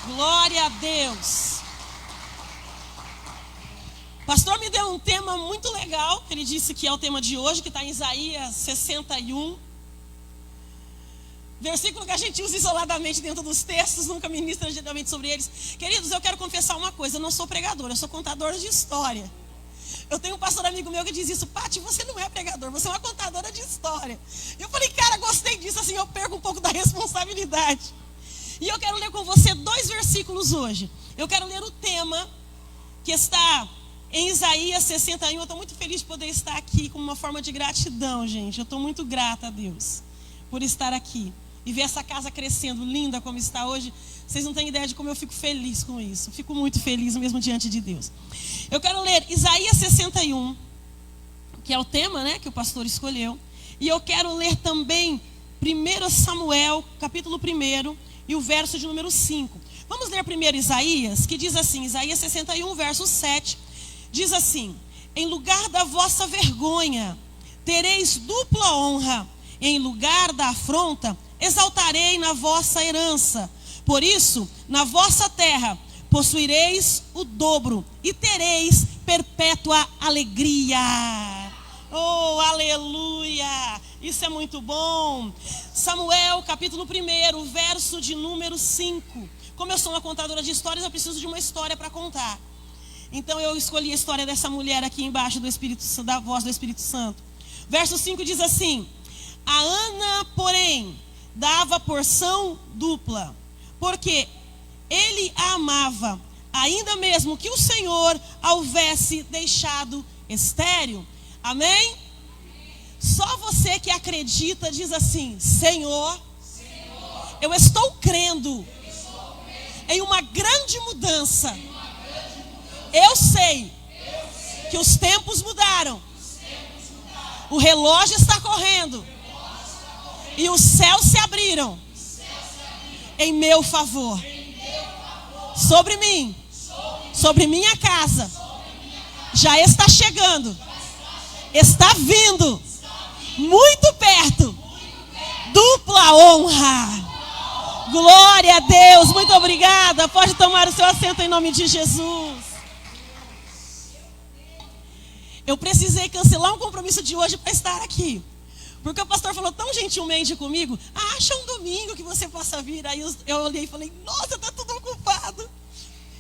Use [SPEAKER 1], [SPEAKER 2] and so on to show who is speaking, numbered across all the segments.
[SPEAKER 1] Glória a Deus. O pastor me deu um tema muito legal. Ele disse que é o tema de hoje, que está em Isaías 61. Versículo que a gente usa isoladamente dentro dos textos, nunca ministra geralmente sobre eles. Queridos, eu quero confessar uma coisa. Eu não sou pregador, eu sou contador de história. Eu tenho um pastor amigo meu que diz isso: Pati, você não é pregador, você é uma contadora de história. Eu falei, cara, gostei disso, assim eu perco um pouco da responsabilidade. E eu quero ler com você 2 versículos hoje. Eu quero ler o tema que está em Isaías 61. Eu estou muito feliz de poder estar aqui como uma forma de gratidão, gente. Eu estou muito grata a Deus por estar aqui e ver essa casa crescendo, linda como está hoje. Vocês não têm ideia de como eu fico feliz com isso. Fico muito feliz mesmo diante de Deus. Eu quero ler Isaías 61, que é o tema, né, que o pastor escolheu. E eu quero ler também 1 Samuel, capítulo 1, e o verso de número 5. Vamos ler primeiro Isaías, que diz assim, Isaías 61, verso 7. Diz assim: em lugar da vossa vergonha, tereis dupla honra. Em lugar da afronta, exaltarei na vossa herança. Por isso, na vossa terra, possuireis o dobro e tereis perpétua alegria. Oh, aleluia! Isso é muito bom. Samuel, capítulo 1, verso de número 5. Como eu sou uma contadora de histórias, eu preciso de uma história para contar. Então eu escolhi a história dessa mulher aqui embaixo da voz do Espírito Santo. Verso 5 diz assim: a Ana, porém, dava porção dupla, porque ele a amava, ainda mesmo que o Senhor a houvesse deixado estéril. Amém? Só você que acredita diz assim: Senhor, eu estou crendo em uma grande mudança. Eu sei que os tempos mudaram. O relógio está correndo. E os céus se abriram em meu favor. Sobre mim, sobre minha casa, já está chegando, está vindo, muito perto, dupla honra. Glória a Deus, muito obrigada. Pode tomar o seu assento em nome de Jesus. Eu precisei cancelar um compromisso de hoje para estar aqui. Porque o pastor falou tão gentilmente comigo: acha um domingo que você possa vir. Aí eu olhei e falei: nossa, está tudo ocupado.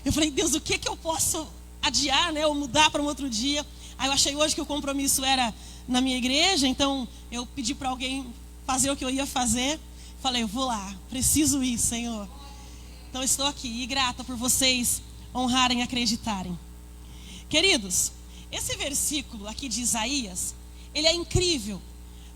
[SPEAKER 1] Eu falei: Deus, o que eu posso adiar, né, ou mudar para um outro dia? Aí eu achei hoje que o compromisso era na minha igreja. Então eu pedi para alguém fazer o que eu ia fazer. Falei: eu vou lá, preciso ir, Senhor. Então estou aqui e grata por vocês honrarem e acreditarem. Queridos, esse versículo aqui de Isaías, ele é incrível.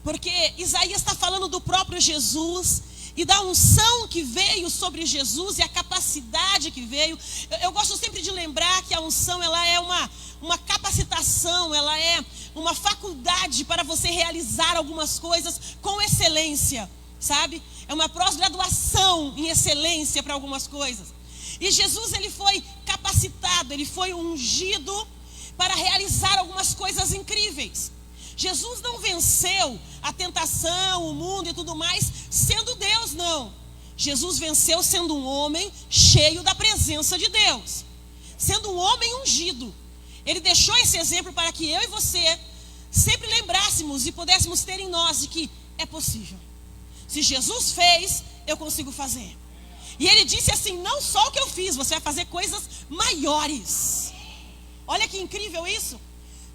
[SPEAKER 1] Porque Isaías está falando do próprio Jesus e da unção que veio sobre Jesus e a capacidade que veio. Eu gosto sempre de lembrar que a unção, ela é uma capacitação, ela é uma faculdade para você realizar algumas coisas com excelência, sabe? É uma pós-graduação em excelência para algumas coisas. E Jesus, ele foi capacitado, ele foi ungido para realizar algumas coisas incríveis. Jesus não venceu a tentação, o mundo e tudo mais sendo Deus, não. Jesus venceu sendo um homem cheio da presença de Deus, sendo um homem ungido. Ele deixou esse exemplo para que eu e você sempre lembrássemos e pudéssemos ter em nós de que é possível. Se Jesus fez, eu consigo fazer. E ele disse assim: não só o que eu fiz, você vai fazer coisas maiores. Olha que incrível isso.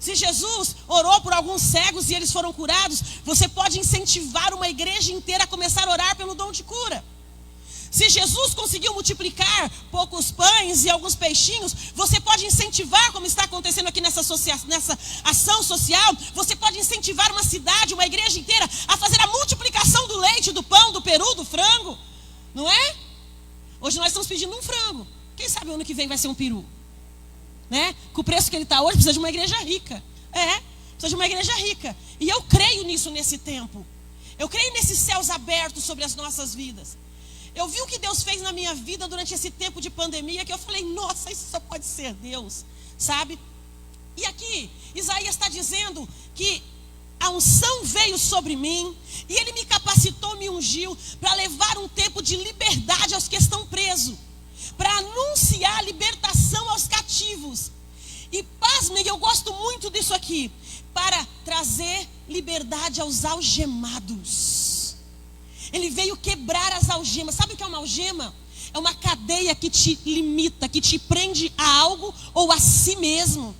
[SPEAKER 1] Se Jesus orou por alguns cegos e eles foram curados, você pode incentivar uma igreja inteira a começar a orar pelo dom de cura. Se Jesus conseguiu multiplicar poucos pães e alguns peixinhos, você pode incentivar, como está acontecendo aqui nessa ação social, você pode incentivar uma cidade, uma igreja inteira a fazer a multiplicação do leite, do pão, do peru, do frango. Não é? Hoje nós estamos pedindo um frango. Quem sabe o ano que vem vai ser um peru? Né? Com o preço que ele está hoje, precisa de uma igreja rica. Precisa de uma igreja rica. E eu creio nisso nesse tempo. Eu creio nesses céus abertos sobre as nossas vidas. Eu vi o que Deus fez na minha vida durante esse tempo de pandemia, que eu falei: nossa, isso só pode ser Deus, sabe? E aqui, Isaías está dizendo que a unção veio sobre mim e ele me capacitou, me ungiu para levar um tempo de liberdade aos que estão presos, para anunciar libertação aos cativos. E pasmem, eu gosto muito disso aqui, para trazer liberdade aos algemados. Ele veio quebrar as algemas. Sabe o que é uma algema? É uma cadeia que te limita, que te prende a algo ou a si mesmo.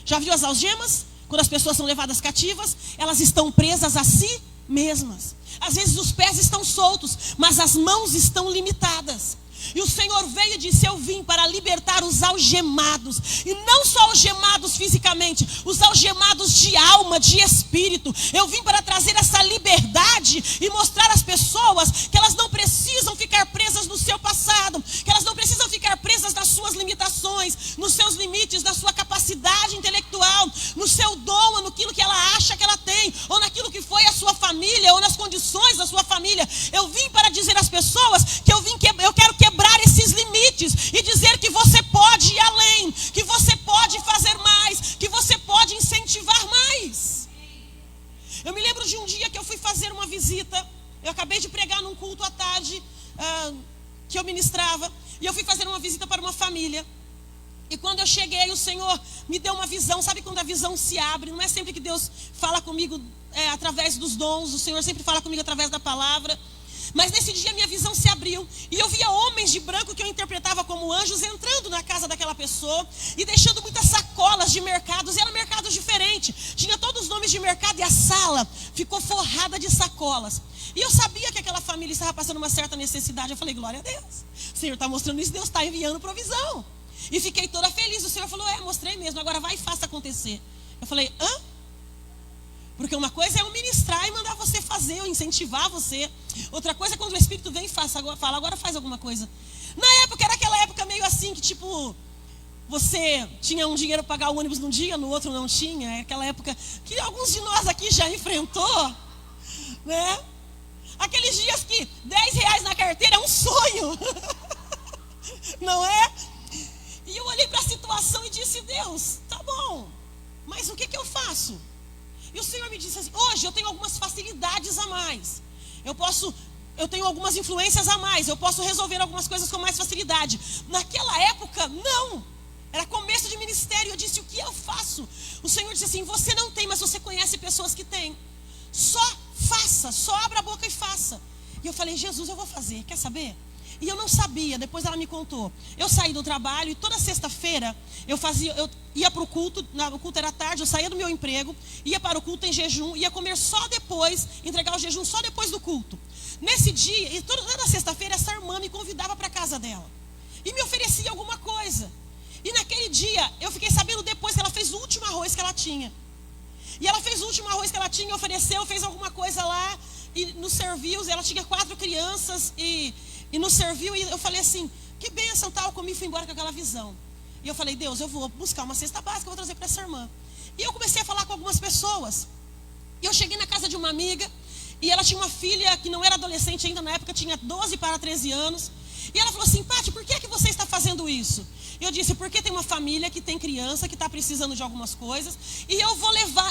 [SPEAKER 1] Já viu as algemas? Quando as pessoas são levadas cativas, elas estão presas a si mesmas. Às vezes os pés estão soltos, mas as mãos estão limitadas. E o Senhor veio e disse: eu vim para libertar os algemados. E não só algemados fisicamente, os algemados de alma, de espírito. Eu vim para trazer essa liberdade e mostrar às pessoas que elas não precisam ficar presas no seu passado, que elas não precisam ficar presas nas suas limitações, nos seus limites, na sua capacidade intelectual, no seu dom, ou naquilo que ela acha que ela tem, ou naquilo que foi a sua família, ou nas condições da sua família. Eu vim para dizer às pessoas que eu quero quebrar esses limites e dizer que você pode ir além, que você pode fazer mais, que você pode incentivar mais. Eu me lembro de um dia que eu fui fazer uma visita. Eu acabei de pregar num culto à tarde que eu ministrava, e eu fui fazer uma visita para uma família. E quando eu cheguei, o Senhor me deu uma visão. Sabe quando a visão se abre? Não é sempre que Deus fala comigo através dos dons. O Senhor sempre fala comigo através da palavra. Mas nesse dia minha visão se abriu, e eu via homens de branco que eu interpretava como anjos entrando na casa daquela pessoa e deixando muitas sacolas de mercados. E eram mercados diferentes, tinha todos os nomes de mercado, e a sala ficou forrada de sacolas. E eu sabia que aquela família estava passando uma certa necessidade. Eu falei: glória a Deus, o Senhor está mostrando isso, Deus está enviando provisão. E fiquei toda feliz. O Senhor falou: mostrei mesmo, agora vai e faça acontecer. Eu falei: porque uma coisa é eu ministrar e mandar você fazer, eu incentivar você. Outra coisa é quando o Espírito vem e fala: agora faz alguma coisa. Na época, era aquela época meio assim que tipo, você tinha um dinheiro para pagar o ônibus num dia, no outro não tinha. É aquela época que alguns de nós aqui já enfrentou, né? Aqueles dias que R$10 na carteira é um sonho. Não é? E eu olhei para a situação e disse: Deus, tá bom, mas o que eu faço? E o Senhor me disse assim: hoje eu tenho algumas facilidades a mais. Eu tenho algumas influências a mais. Eu posso resolver algumas coisas com mais facilidade. Naquela época, não. Era começo de ministério. Eu disse: o que eu faço? O Senhor disse assim: você não tem, mas você conhece pessoas que têm. Só faça, só abra a boca e faça. E eu falei: Jesus, eu vou fazer, quer saber? E eu não sabia, depois ela me contou. Eu saí do trabalho e toda sexta-feira eu ia para o culto. O culto era tarde, eu saía do meu emprego, ia para o culto em jejum, ia comer só depois, entregar o jejum só depois do culto. Nesse dia, e toda sexta-feira, essa irmã me convidava para a casa dela e me oferecia alguma coisa. E naquele dia, eu fiquei sabendo depois que ela fez o último arroz que ela tinha. E ela fez o último arroz que ela tinha, ofereceu, fez alguma coisa lá e nos serviu. Ela tinha 4 crianças e nos serviu, e eu falei assim: que bênção, tal. Eu comi e fui embora com aquela visão. E eu falei: Deus, eu vou buscar uma cesta básica, eu vou trazer para essa irmã. E eu comecei a falar com algumas pessoas. E eu cheguei na casa de uma amiga, e ela tinha uma filha que não era adolescente ainda, na época tinha 12 para 13 anos. E ela falou assim: Pati, por que você está fazendo isso? E eu disse: porque tem uma família que tem criança que está precisando de algumas coisas, e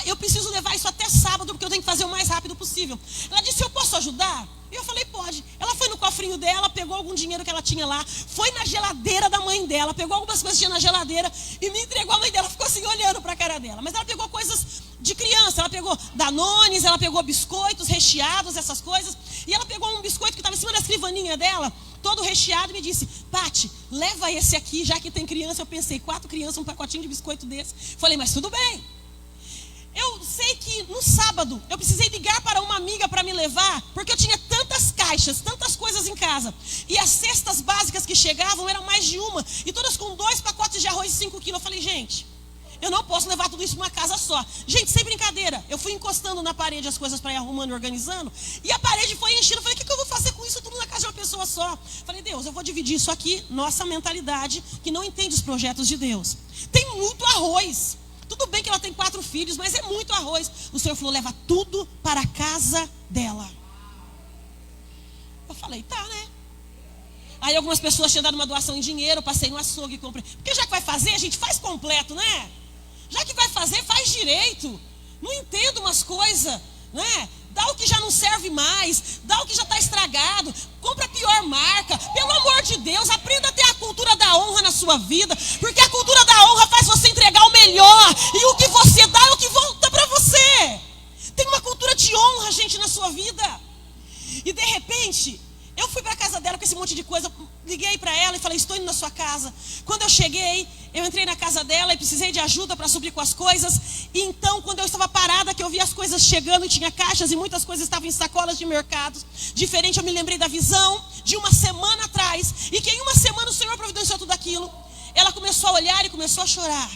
[SPEAKER 1] eu preciso levar isso até sábado, porque eu tenho que fazer o mais rápido possível. Ela disse: eu posso ajudar? E eu falei: pode. Ela foi no cofrinho dela, pegou algum dinheiro que ela tinha lá, foi na geladeira da mãe dela, pegou algumas coisas que tinha na geladeira e me entregou. A mãe dela ficou assim olhando para a cara dela. Mas ela pegou coisas de criança, ela pegou danones, ela pegou biscoitos recheados, essas coisas. E ela pegou um biscoito que estava em cima da escrivaninha dela, todo recheado, e me disse: Pati, leva esse aqui, já que tem criança. Eu pensei: 4 crianças, um pacotinho de biscoito desse. Falei: mas tudo bem. Eu sei que no sábado eu precisei ligar para uma amiga para me levar, porque eu tinha tantas caixas, tantas coisas em casa. E as cestas básicas que chegavam eram mais de uma, e todas com 2 pacotes de arroz de 5 quilos. Eu falei: gente, eu não posso levar tudo isso numa casa só. Gente, sem brincadeira, eu fui encostando na parede as coisas para ir arrumando e organizando, e a parede foi enchendo. Eu falei: o que eu vou fazer com isso tudo na casa de uma pessoa só? Falei: Deus, eu vou dividir isso aqui. Nossa mentalidade que não entende os projetos de Deus. Tem muito arroz. Tudo bem que ela tem 4 filhos, mas é muito arroz. O Senhor falou: leva tudo para a casa dela. Eu falei: tá, né? Aí algumas pessoas tinham dado uma doação em dinheiro, eu passei no açougue e comprei. Porque já que vai fazer, a gente faz completo, né? Já que vai fazer, faz direito. Não entendo umas coisas, né? Dá o que já não serve mais, dá o que já está estragado, compra a pior marca. Pelo amor de Deus, aprenda a ter a cultura da da honra na sua vida, porque a cultura da honra faz você entregar o melhor, e o que você dá é o que volta para você. Tem uma cultura de honra, gente, na sua vida. E de repente, eu fui para a casa dela com esse monte de coisa, liguei para ela e falei, estou indo na sua casa. Quando eu cheguei, eu entrei na casa dela e precisei de ajuda para suprir com as coisas. E então, quando eu estava parada, que eu vi as coisas chegando e tinha caixas e muitas coisas estavam em sacolas de mercado diferente, eu me lembrei da visão de uma semana atrás, e que em uma semana o Senhor providenciou tudo aquilo. Ela começou a olhar e começou a chorar.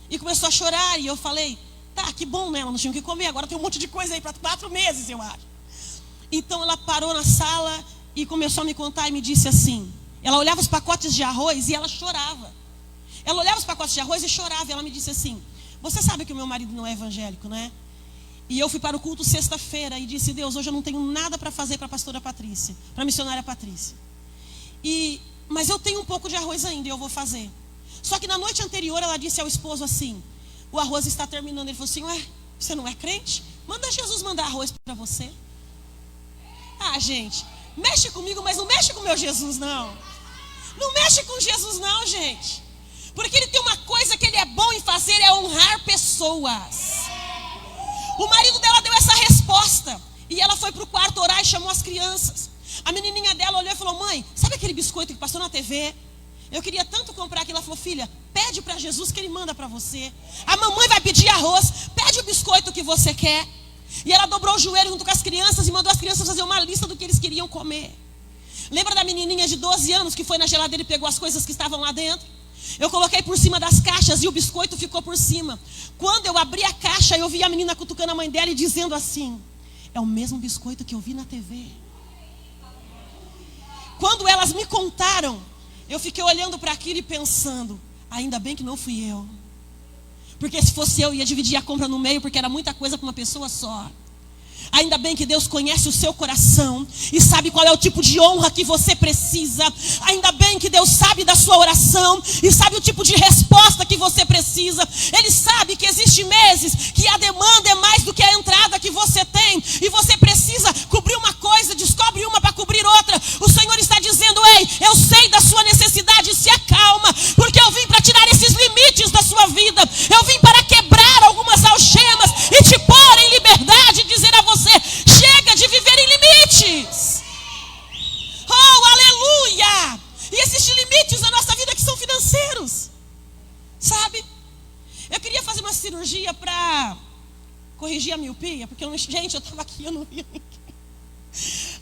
[SPEAKER 1] E começou a chorar, e eu falei, tá, que bom, né? Ela não tinha o que comer, agora tem um monte de coisa aí para 4 meses, eu acho. Então ela parou na sala e começou a me contar e me disse assim, ela olhava os pacotes de arroz e ela chorava. Ela olhava os pacotes de arroz e chorava, e ela me disse assim, você sabe que o meu marido não é evangélico, né? E eu fui para o culto sexta-feira e disse, Deus, hoje eu não tenho nada para fazer para a pastora Patrícia, para a missionária Patrícia. Mas eu tenho um pouco de arroz ainda e eu vou fazer. Só que na noite anterior ela disse ao esposo assim, o arroz está terminando. Ele falou assim, ué, você não é crente? Manda Jesus mandar arroz para você. Ah, gente, mexe comigo, mas não mexe com o meu Jesus, não. Não mexe com Jesus, não, gente. Porque ele tem uma coisa que ele é bom em fazer, é honrar pessoas. O marido dela deu essa resposta. E ela foi para o quarto orar e chamou as crianças. A menininha dela olhou e falou, mãe, sabe aquele biscoito que passou na TV? Eu queria tanto comprar aquilo. Ela falou, filha, pede para Jesus que ele manda para você. A mamãe vai pedir arroz, pede o biscoito que você quer. E ela dobrou o joelho junto com as crianças e mandou as crianças fazer uma lista do que eles queriam comer. Lembra da menininha de 12 anos que foi na geladeira e pegou as coisas que estavam lá dentro? Eu coloquei por cima das caixas e o biscoito ficou por cima. Quando eu abri a caixa, eu vi a menina cutucando a mãe dela e dizendo assim, é o mesmo biscoito que eu vi na TV. Quando elas me contaram, eu fiquei olhando para aquilo e pensando, ainda bem que não fui eu. Porque se fosse eu, ia dividir a compra no meio, porque era muita coisa para uma pessoa só. Ainda bem que Deus conhece o seu coração e sabe qual é o tipo de honra que você precisa. Ainda bem que Deus sabe da sua oração e sabe o tipo de resposta que você precisa. Ele sabe que existem meses que a demanda é mais do que a entrada que você tem, e você precisa cobrir uma coisa, descobre uma para cobrir outra. O Senhor está dizendo, ei, eu sei da sua necessidade, se acalma, porque eu vim para tirar esses limites da sua vida. Eu vim para quebrar algumas algemas e te pôr em liberdade, dizer a você, chega de viver em limites. Oh, aleluia! E existem limites na nossa vida que são financeiros, sabe? Eu queria fazer uma cirurgia para corrigir a miopia, porque gente, eu estava aqui, eu não via ninguém.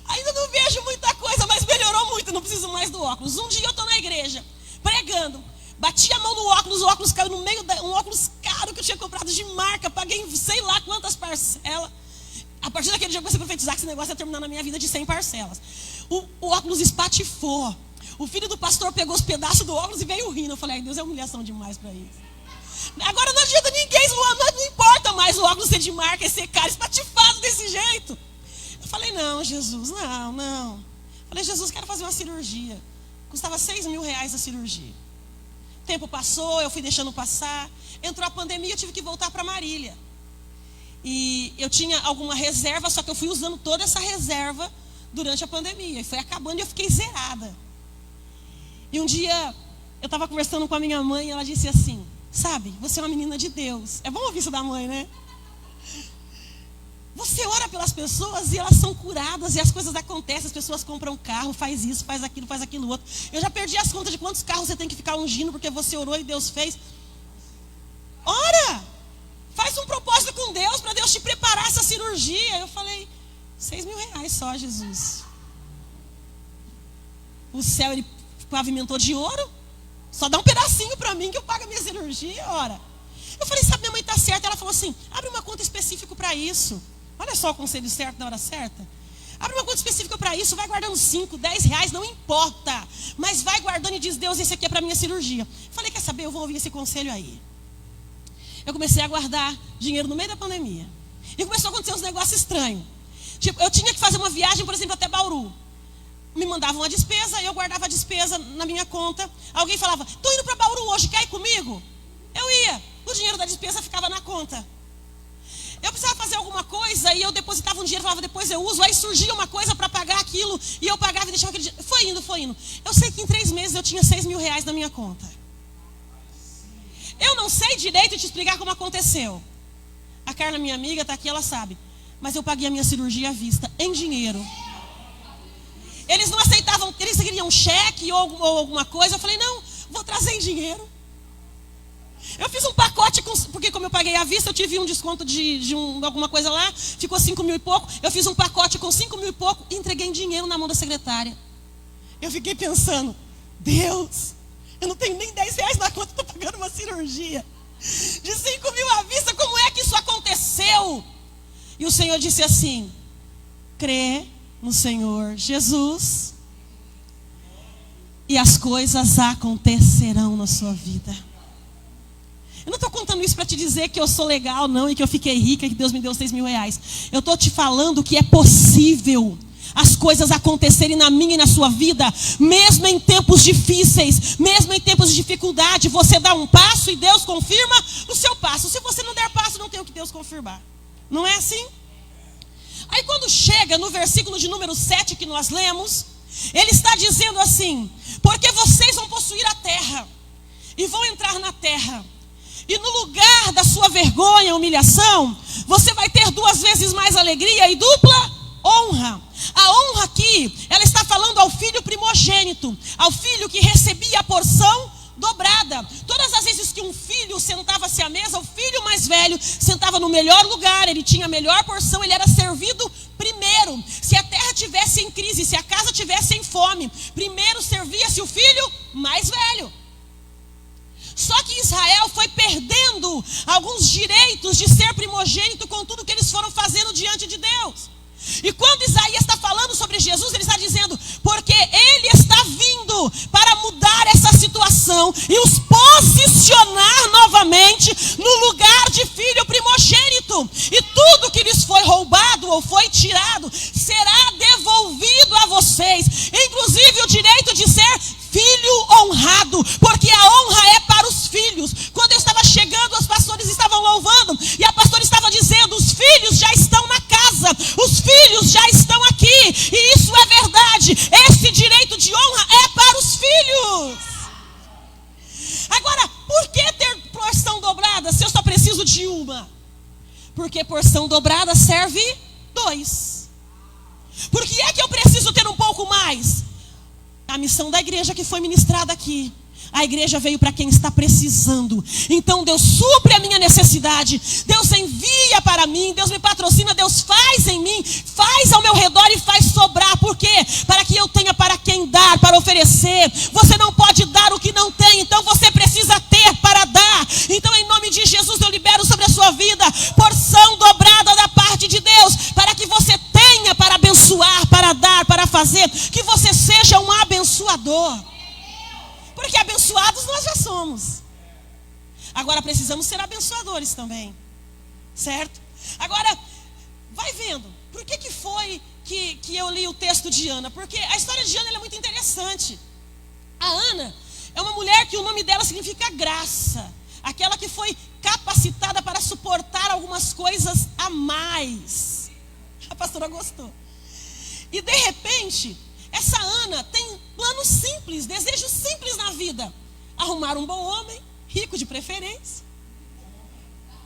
[SPEAKER 1] Ainda não vejo muita coisa, mas melhorou muito, não preciso mais do óculos. Um dia eu estou na igreja, pregando, bati a mão no óculos, o óculos caiu no meio um óculos caro que eu tinha comprado de marca, paguei sei lá quantas parcelas. A partir daquele dia eu comecei a profetizar que esse negócio ia terminar na minha vida de 100 parcelas. O óculos espatifou. O filho do pastor pegou os pedaços do óculos e veio rindo. Eu falei, ai Deus, é humilhação demais para isso. Agora não adianta ninguém, não importa mais o óculos ser de marca e ser caro, espatifado desse jeito. Eu falei, não, Jesus, não. Eu falei, Jesus, quero fazer uma cirurgia. Custava R$6.000 a cirurgia. O tempo passou, eu fui deixando passar. Entrou a pandemia, eu tive que voltar para Marília. E eu tinha alguma reserva, só que eu fui usando toda essa reserva durante a pandemia. E foi acabando e eu fiquei zerada. E um dia, eu estava conversando com a minha mãe e ela disse assim, sabe, você é uma menina de Deus. É bom ouvir isso da mãe, né? Você ora pelas pessoas e elas são curadas e as coisas acontecem. As pessoas compram carro, faz isso, faz aquilo outro. Eu já perdi as contas de quantos carros você tem que ficar ungindo porque você orou e Deus fez. Ora! Faz um propósito com Deus para Deus te preparar essa cirurgia. Eu falei, R$6.000 só, Jesus. O céu ele pavimentou de ouro. Só dá um pedacinho para mim que eu pago a minha cirurgia, ora. Eu falei, sabe, minha mãe está certa. Ela falou assim, abre uma conta específica para isso. Olha só o conselho certo na hora certa. Abre uma conta específica para isso, vai guardando 5, 10 reais, não importa. Mas vai guardando e diz, Deus, esse aqui é para minha cirurgia. Eu falei, quer saber, eu vou ouvir esse conselho aí. Eu comecei a guardar dinheiro no meio da pandemia. E começou a acontecer uns negócios estranhos. Tipo, eu tinha que fazer uma viagem, por exemplo, até Bauru. Me mandavam uma despesa, eu guardava a despesa na minha conta. Alguém falava, estou indo para Bauru hoje, quer ir comigo? Eu ia. O dinheiro da despesa ficava na conta. eu precisava fazer alguma coisa e eu depositava um dinheiro, falava, depois eu uso. Aí surgia uma coisa para pagar aquilo e eu pagava e deixava aquele dinheiro. Foi indo. Eu sei que em 3 meses eu tinha 6 mil reais na minha conta. Eu não sei direito te explicar como aconteceu. A Carla, minha amiga, está aqui, ela sabe. Mas eu paguei a minha cirurgia à vista, em dinheiro. Eles não aceitavam, eles queriam cheque ou alguma coisa. Eu falei, não, vou trazer em dinheiro. Eu fiz um pacote, porque como eu paguei à vista, eu tive um desconto de alguma coisa lá, ficou 5 mil e pouco. Eu fiz um pacote com 5 mil e pouco e entreguei em dinheiro na mão da secretária. Eu fiquei pensando, Deus, eu não tenho nem 10 reais na conta, estou pagando uma cirurgia de 5 mil à vista, como é que isso aconteceu? E o Senhor disse assim, crê no Senhor Jesus e as coisas acontecerão na sua vida. Eu não estou contando isso para te dizer que eu sou legal, não, e que eu fiquei rica, e que Deus me deu 6 mil reais. Eu estou te falando que é possível as coisas acontecerem na minha e na sua vida, mesmo em tempos difíceis, mesmo em tempos de dificuldade. Você dá um passo e Deus confirma o seu passo. Se você não der passo, não tem o que Deus confirmar. Não é assim? Aí quando chega no versículo de número 7 que nós lemos, ele está dizendo assim, porque vocês vão possuir a terra, e vão entrar na terra. E no lugar da sua vergonha, humilhação, você vai ter 2 vezes mais alegria e dupla honra. A honra aqui, ela está falando ao filho primogênito, ao filho que recebia a porção dobrada. Todas as vezes que um filho sentava-se à mesa, o filho mais velho sentava no melhor lugar, ele tinha a melhor porção, ele era servido primeiro. Se a terra tivesse em crise, se a casa tivesse em fome, primeiro servia-se o filho mais velho. Só que Israel foi perdendo alguns direitos de ser primogênito com tudo que eles foram fazendo diante de Deus. E quando Isaías está falando sobre Jesus, ele está dizendo, porque ele está vindo para mudar essa situação e os posicionar novamente no lugar de filho primogênito. E tudo que lhes foi roubado ou foi tirado será devolvido a vocês, inclusive o direito de ser filho honrado, porque a honra é para os filhos. Quando eu estava chegando, os pastores estavam louvando, e a pastora estava dizendo, os filhos já estão na casa, os filhos já estão aqui, e isso é verdade, esse direito de honra é para os filhos. Agora, por que ter porção dobrada, se eu só preciso de uma? Porque porção dobrada serve 2. Por que é que eu preciso ter um pouco mais? A missão da igreja que foi ministrada aqui. A igreja veio para quem está precisando. Então Deus supre a minha necessidade. Deus envia para mim. Deus me patrocina. Deus faz em mim. Faz ao meu redor e faz sobrar. Por quê? Para que eu tenha para quem dar, para oferecer. Você não pode dar o que não tem. Então você precisa ter para dar. Então em nome de Jesus eu libero sobre a sua vida porção dobrada da parte de Deus. Para que você tenha para abençoar, para dar, para fazer. Que você seja um abençoador. Porque abençoados nós já somos. Agora precisamos ser abençoadores também. Certo? Agora, vai vendo. Por que foi que eu li o texto de Ana? Porque a história de Ana ela é muito interessante. A Ana é uma mulher que o nome dela significa graça. Aquela que foi capacitada para suportar algumas coisas a mais. A pastora gostou. E de repente, essa Ana tem planos simples, desejos simples na vida. Arrumar um bom homem, rico de preferência.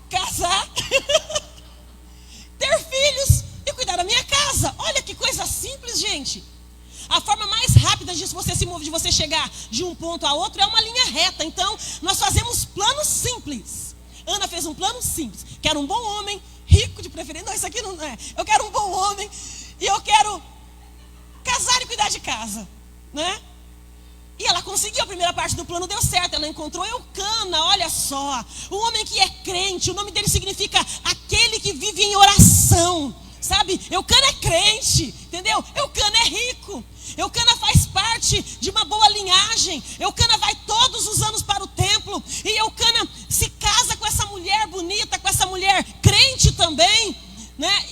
[SPEAKER 1] Casar. Ter filhos e cuidar da minha casa. Olha que coisa simples, gente. A forma mais rápida de você chegar de um ponto a outro é uma linha reta. Então, nós fazemos planos simples. Ana fez um plano simples. Quero um bom homem, rico de preferência. Não, isso aqui não é. Eu quero um bom homem e eu quero casar e cuidar de casa, né? E ela conseguiu, a primeira parte do plano deu certo. Ela encontrou Eucana, olha só. Um homem que é crente, o nome dele significa aquele que vive em oração. Sabe, Eucana é crente, entendeu? Eucana é rico. Eucana faz parte de uma boa linhagem. Eucana vai todos os anos para o templo. E Eucana se casa com essa mulher bonita, com essa mulher crente também, né?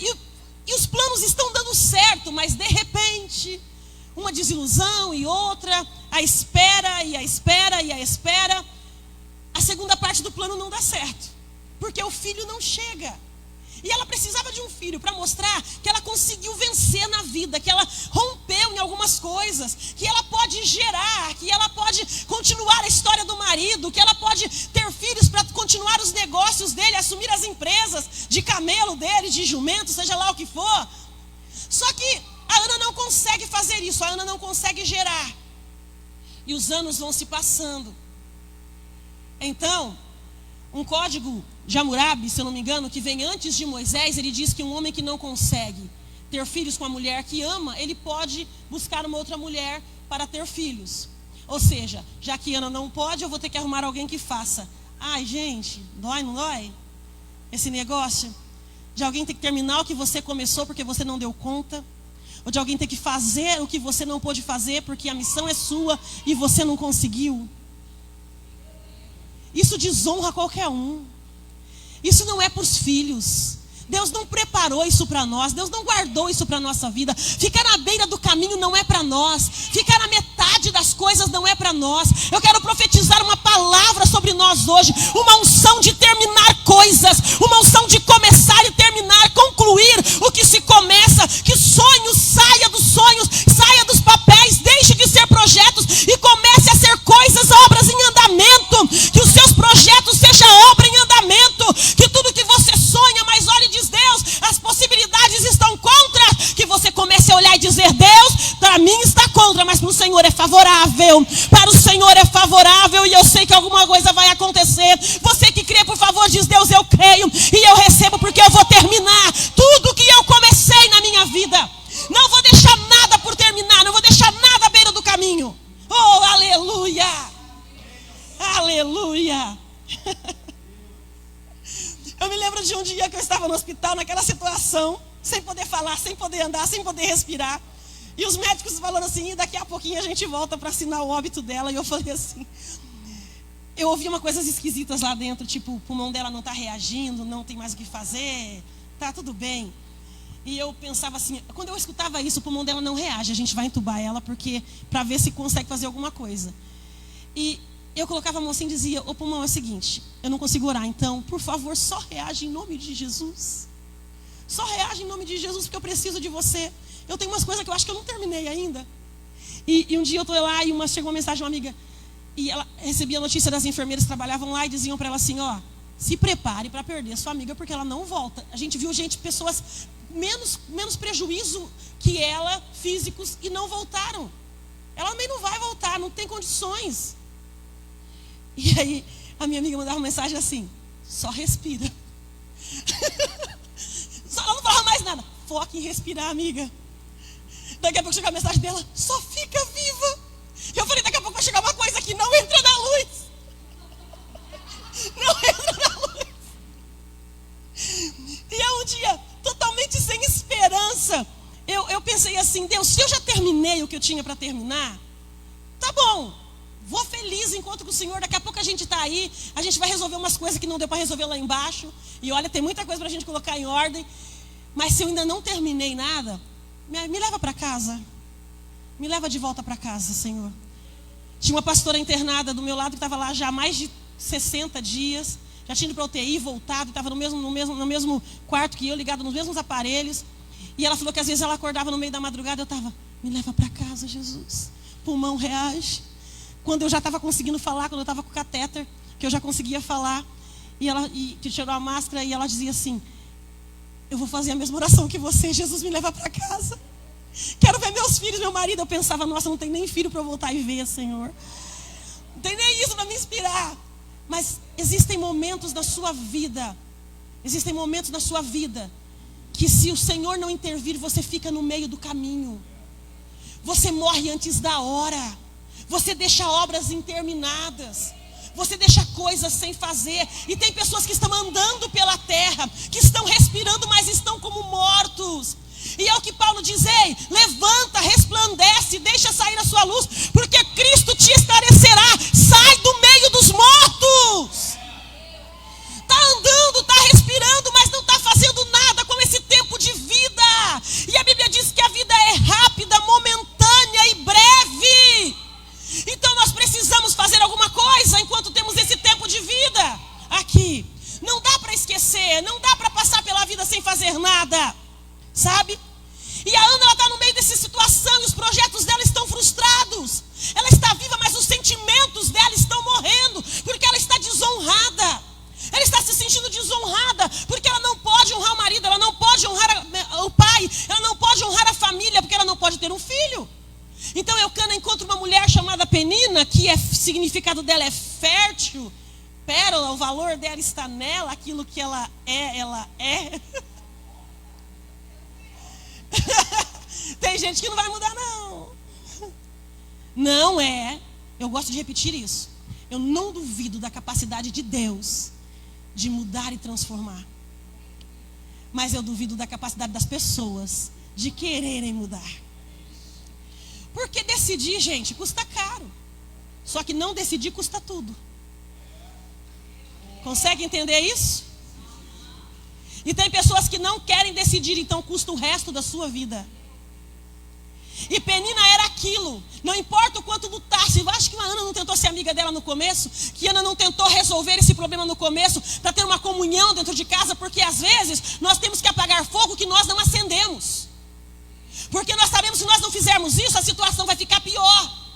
[SPEAKER 1] E os planos estão dando certo, mas de repente, uma desilusão e outra, a espera e a espera e a espera. A segunda parte do plano não dá certo, porque o filho não chega. E ela precisava de um filho para mostrar que ela conseguiu vencer na vida, que ela rompeu em algumas coisas, que ela pode gerar, que ela pode continuar a história do marido, que ela pode ter filhos para continuar os negócios dele, assumir as empresas de camelo dele, de jumento, seja lá o que for. Só que a Ana não consegue fazer isso, a Ana não consegue gerar. E os anos vão se passando. Então, um código de Hammurabi, se eu não me engano, que vem antes de Moisés, ele diz que um homem que não consegue ter filhos com a mulher que ama, ele pode buscar uma outra mulher para ter filhos. Ou seja, já que Ana não pode, eu vou ter que arrumar alguém que faça. Ai, gente, dói, não dói? Esse negócio de alguém ter que terminar o que você começou porque você não deu conta, ou de alguém ter que fazer o que você não pôde fazer porque a missão é sua e você não conseguiu. Isso desonra qualquer um. Isso não é para os filhos. Deus não preparou isso para nós. Deus não guardou isso para a nossa vida. Ficar na beira do caminho não é para nós. Ficar na metade das coisas não é para nós. Eu quero profetizar uma palavra sobre nós hoje. Uma unção de terminar coisas. Uma unção de começar e terminar, concluir o que se começa. Que sonhos saia dos sonhos, saia dos papéis, deixe de ser projetos e comece a ser coisas, obras em andamento. Que os seus projetos sejam obra em andamento. Que tudo que você sonha, mas olhe, diz Deus, as possibilidades estão contra. Que você comece a olhar e dizer: Deus, para mim está contra, mas para o Senhor é favorável. Para o Senhor é favorável e eu sei que alguma coisa vai acontecer. Você que crê, por favor, diz: Deus, eu creio e eu recebo, porque eu vou terminar tudo que eu comecei na minha vida. Não vou deixar nada por terminar, não vou deixar nada à beira do caminho. Oh, aleluia! Aleluia! Eu me lembro de um dia que eu estava no hospital, naquela situação, sem poder falar, sem poder andar, sem poder respirar. E os médicos falando assim: e daqui a pouquinho a gente volta para assinar o óbito dela. E eu falei assim, eu ouvi umas coisas esquisitas lá dentro, tipo, o pulmão dela não está reagindo, não tem mais o que fazer, tá tudo bem. E eu pensava assim, quando eu escutava isso, o pulmão dela não reage, a gente vai entubar ela para ver se consegue fazer alguma coisa. E eu colocava a mão assim e dizia: ô pulmão, é o seguinte, eu não consigo orar, então, por favor, só reage em nome de Jesus. Só reage em nome de Jesus, porque eu preciso de você. Eu tenho umas coisas que eu acho que eu não terminei ainda. E um dia eu estou lá e chegou uma mensagem de uma amiga, e ela recebia a notícia das enfermeiras que trabalhavam lá e diziam para ela assim: ó, se prepare para perder sua amiga, porque ela não volta. A gente viu pessoas menos prejuízo que ela, físicos, e não voltaram. Ela também não vai voltar, não tem condições. E aí a minha amiga mandava uma mensagem assim: só respira. Ela não falava mais nada. Foque em respirar, amiga. Daqui a pouco chega a mensagem dela: só fica viva. E eu falei: daqui a pouco vai chegar uma coisa que não entra na luz. Não entra na luz. E é um dia totalmente sem esperança. Eu pensei assim: Deus, se eu já terminei o que eu tinha para terminar, tá bom, vou feliz enquanto com o Senhor. Daqui a pouco a gente está aí, a gente vai resolver umas coisas que não deu para resolver lá embaixo. E olha, tem muita coisa para a gente colocar em ordem. Mas se eu ainda não terminei nada, me leva para casa. Me leva de volta para casa, Senhor. Tinha uma pastora internada do meu lado que estava lá já há mais de 60 dias. Já tinha ido para a UTI, voltado, estava no mesmo quarto que eu, ligado nos mesmos aparelhos. E ela falou que às vezes ela acordava no meio da madrugada, eu estava: me leva para casa, Jesus. Pulmão reage. Quando eu já estava conseguindo falar, quando eu estava com o catéter, que eu já conseguia falar, que tirou a máscara, e ela dizia assim: eu vou fazer a mesma oração que você, Jesus, me leva para casa. Quero ver meus filhos, meu marido. Eu pensava: nossa, não tem nem filho para eu voltar e ver, Senhor. Não tem nem isso para me inspirar. Mas existem momentos na sua vida, que se o Senhor não intervir, você fica no meio do caminho. Você morre antes da hora. Você deixa obras interminadas. Você deixa coisas sem fazer. E tem pessoas que estão andando pela terra, que estão respirando, mas estão como mortos. E é o que Paulo diz: ei, levanta, resplandece, deixa sair a sua luz, porque Cristo te esclarecerá. Sai do meio dos mortos. Está andando, está respirando, mas não está fazendo nada com esse tempo de vida. E a Bíblia diz que a vida é rápida, momentânea e breve. Então nós precisamos fazer alguma coisa enquanto temos esse tempo de vida aqui. Não dá para esquecer, não dá para passar pela vida sem fazer nada, sabe? E a Ana, ela está no meio dessa situação e os projetos dela estão frustrados. Ela está viva, mas os sentimentos dela estão morrendo, porque ela está desonrada. Ela está se sentindo desonrada, porque ela não pode honrar o marido, ela não pode honrar o pai, ela não pode honrar a família, porque ela não pode ter um filho. Então Eucana encontra uma mulher chamada Penina, que significado dela é fértil, pérola, o valor dela está nela, aquilo que ela é. Tem gente que não vai mudar, não. Não é. Eu gosto de repetir isso. Eu não duvido da capacidade de Deus de mudar e transformar. Mas eu duvido da capacidade das pessoas de quererem mudar. Porque decidir, gente, custa caro. Só que não decidir custa tudo. Consegue entender isso? E tem pessoas que não querem decidir, então custa o resto da sua vida. E Penina era aquilo. Não importa o quanto lutasse. Eu acho que a Ana não tentou ser amiga dela no começo. Que Ana não tentou resolver esse problema no começo. Para ter uma comunhão dentro de casa. Porque às vezes nós temos que apagar fogo que nós não acendemos. Porque nós sabemos que se nós não fizermos isso, a situação vai ficar pior.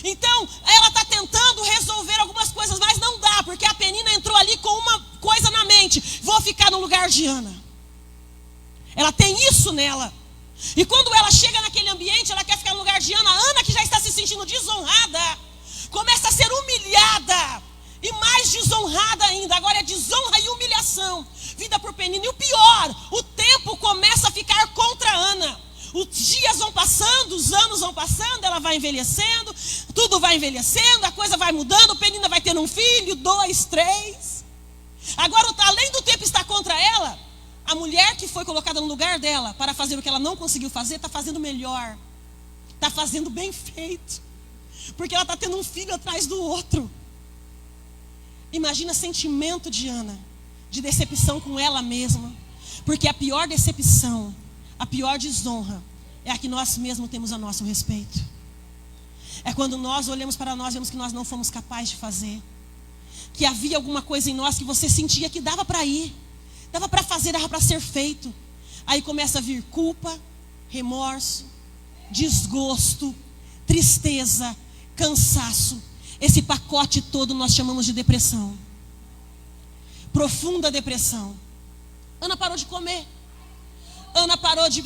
[SPEAKER 1] Então, ela está tentando resolver algumas coisas, mas não dá. Porque a Penina entrou ali com uma coisa na mente. Vou ficar no lugar de Ana. Ela tem isso nela. E quando ela chega naquele ambiente, ela quer ficar no lugar de Ana. A Ana, que já está se sentindo desonrada, começa a ser humilhada. E mais desonrada ainda. Agora é desonra e humilhação. Vida por Penina. E o pior, o tempo começa a ficar contra Ana. Os dias vão passando, os anos vão passando, ela vai envelhecendo, tudo vai envelhecendo, a coisa vai mudando, Penina vai tendo um filho, 2, 3. Agora, além do tempo estar contra ela, a mulher que foi colocada no lugar dela para fazer o que ela não conseguiu fazer, está fazendo melhor. Está fazendo bem feito. Porque ela está tendo um filho atrás do outro. Imagina o sentimento de Ana, de decepção com ela mesma. Porque a pior decepção, a pior desonra, é a que nós mesmos temos a nosso respeito. É quando nós olhamos para nós e vemos que nós não fomos capazes de fazer. Que havia alguma coisa em nós que você sentia que dava para ir. Dava para fazer, dava para ser feito. Aí começa a vir culpa, remorso, desgosto, tristeza, cansaço. Esse pacote todo nós chamamos de depressão. Profunda depressão. Ana parou de comer. Ana parou de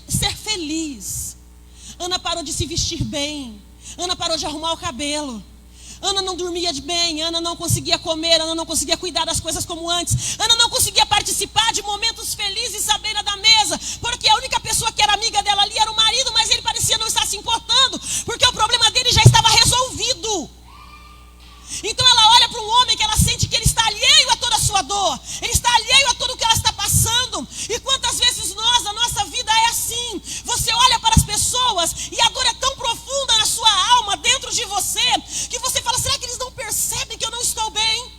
[SPEAKER 1] ser feliz. Ana parou de se vestir bem. Ana parou de arrumar o cabelo. Ana não dormia bem, Ana não conseguia comer, Ana não conseguia cuidar das coisas como antes. Ana não conseguia participar de momentos felizes à beira da mesa, porque a única pessoa que era amiga dela ali era o marido, mas ele parecia não estar se importando, porque o problema dele já estava resolvido. Então ela olha para um homem que ela sente que ele está alheio a toda a sua dor, ele está alheio a tudo o que ela está passando. E quantas vezes a nossa vida é assim. Você olha para as pessoas e a dor é tão profunda na sua alma, dentro de você, que você fala, será que eles não percebem que eu não estou bem?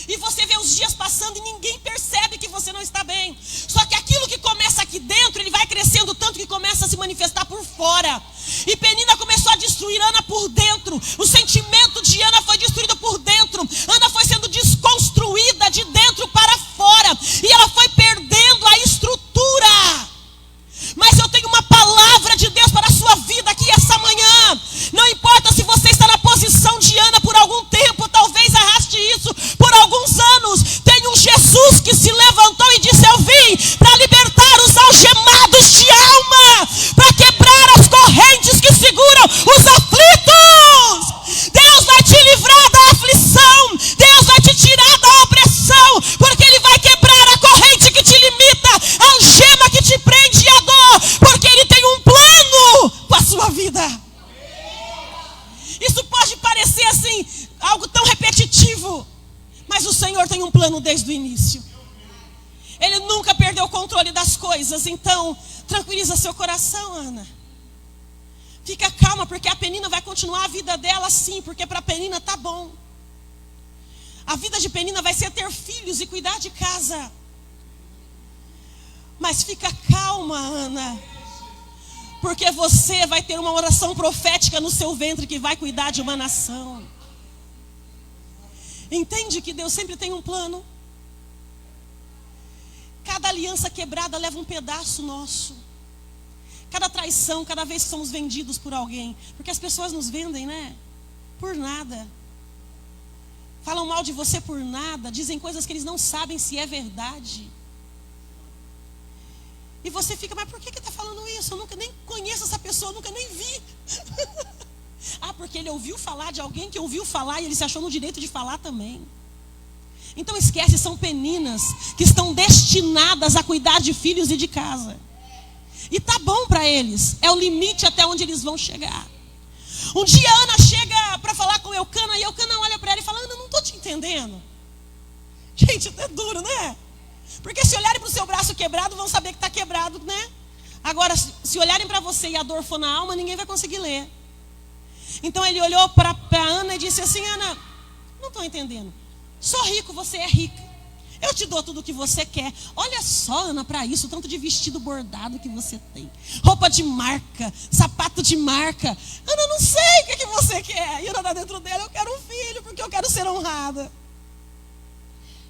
[SPEAKER 1] E você vê os dias passando e ninguém percebe que você não está bem. Só que aquilo que começa aqui dentro, ele vai crescendo tanto que começa a se manifestar por fora. E Penina começou a destruir Ana por dentro. O sentimento de Ana foi destruído por dentro. Ana foi sendo desconstruída de dentro para fora. E ela foi perdendo a estrutura. Mas eu tenho uma palavra de Deus para a sua vida aqui essa manhã. Não importa se você está na posição de Ana por algum tempo, talvez arraste isso por alguns anos. Tem um Jesus que se levantou e disse, eu vim para libertar os algemados de alma, para quebrar as correntes que seguram os aflitos. Deus vai te livrar da aflição, Deus vai te tirar da opressão, porque Ele vai quebrar a corrente que te limita, a algema que te prende a dor, porque Ele tem um plano com a sua vida. Isso pode parecer assim, algo tão repetitivo, mas o Senhor tem um plano desde o início. Ele nunca perdeu o controle das coisas. Então, tranquiliza seu coração, Ana. Fica calma, porque a Penina vai continuar a vida dela assim, porque para a Penina tá bom. A vida de Penina vai ser ter filhos e cuidar de casa. Mas fica calma, Ana, porque você vai ter uma oração profética no seu ventre que vai cuidar de uma nação. Entende que Deus sempre tem um plano? Cada aliança quebrada leva um pedaço nosso. Cada traição, cada vez que somos vendidos por alguém. Porque as pessoas nos vendem, né? Por nada. Falam mal de você por nada. Dizem coisas que eles não sabem se é verdade. E você fica, mas por que está falando isso? Eu nunca nem conheço essa pessoa, eu nunca nem vi. Ah, porque ele ouviu falar de alguém que ouviu falar e ele se achou no direito de falar também. Então esquece, são peninas que estão destinadas a cuidar de filhos e de casa. E tá bom para eles, é o limite até onde eles vão chegar. Um dia a Ana chega para falar com Eucana e Eucana olha para ela e fala, Ana, não estou te entendendo. Gente, é duro, né? Porque se olharem para o seu braço quebrado, vão saber que está quebrado, né? Agora, se olharem para você e a dor for na alma, ninguém vai conseguir ler. Então ele olhou para Ana e disse assim, Ana, não estou entendendo. Sou rico, você é rica. Eu te dou tudo o que você quer. Olha só, Ana, para isso, tanto de vestido bordado que você tem. Roupa de marca, sapato de marca. Ana, não sei o que você quer. E Ana está dentro dela, eu quero um filho, porque eu quero ser honrada.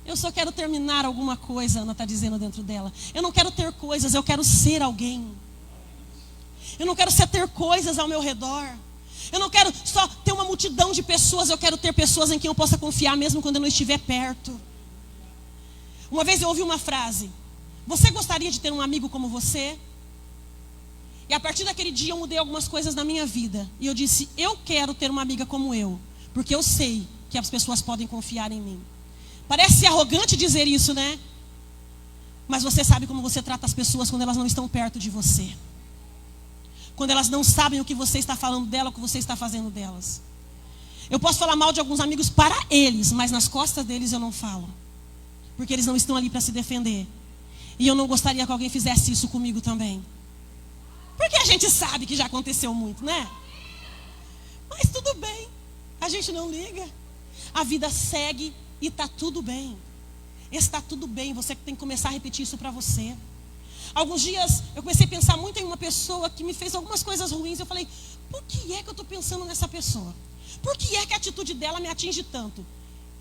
[SPEAKER 1] Eu só quero terminar alguma coisa, Ana está dizendo dentro dela. Eu não quero ter coisas, eu quero ser alguém. Eu não quero só ter coisas ao meu redor. Eu não quero só ter uma multidão de pessoas, eu quero ter pessoas em quem eu possa confiar, mesmo quando eu não estiver perto. Uma vez eu ouvi uma frase, você gostaria de ter um amigo como você? E a partir daquele dia eu mudei algumas coisas na minha vida. E eu disse, eu quero ter uma amiga como eu, porque eu sei que as pessoas podem confiar em mim. Parece arrogante dizer isso, né? Mas você sabe como você trata as pessoas quando elas não estão perto de você. Quando elas não sabem o que você está falando dela, o que você está fazendo delas. Eu posso falar mal de alguns amigos para eles, mas nas costas deles eu não falo. Porque eles não estão ali para se defender. E eu não gostaria que alguém fizesse isso comigo também. Porque a gente sabe que já aconteceu muito, né? Mas tudo bem. A gente não liga. A vida segue e está tudo bem. Está tudo bem. Você tem que começar a repetir isso para você. Alguns dias eu comecei a pensar muito em uma pessoa que me fez algumas coisas ruins. Eu falei, por que é que eu estou pensando nessa pessoa? Por que é que a atitude dela me atinge tanto?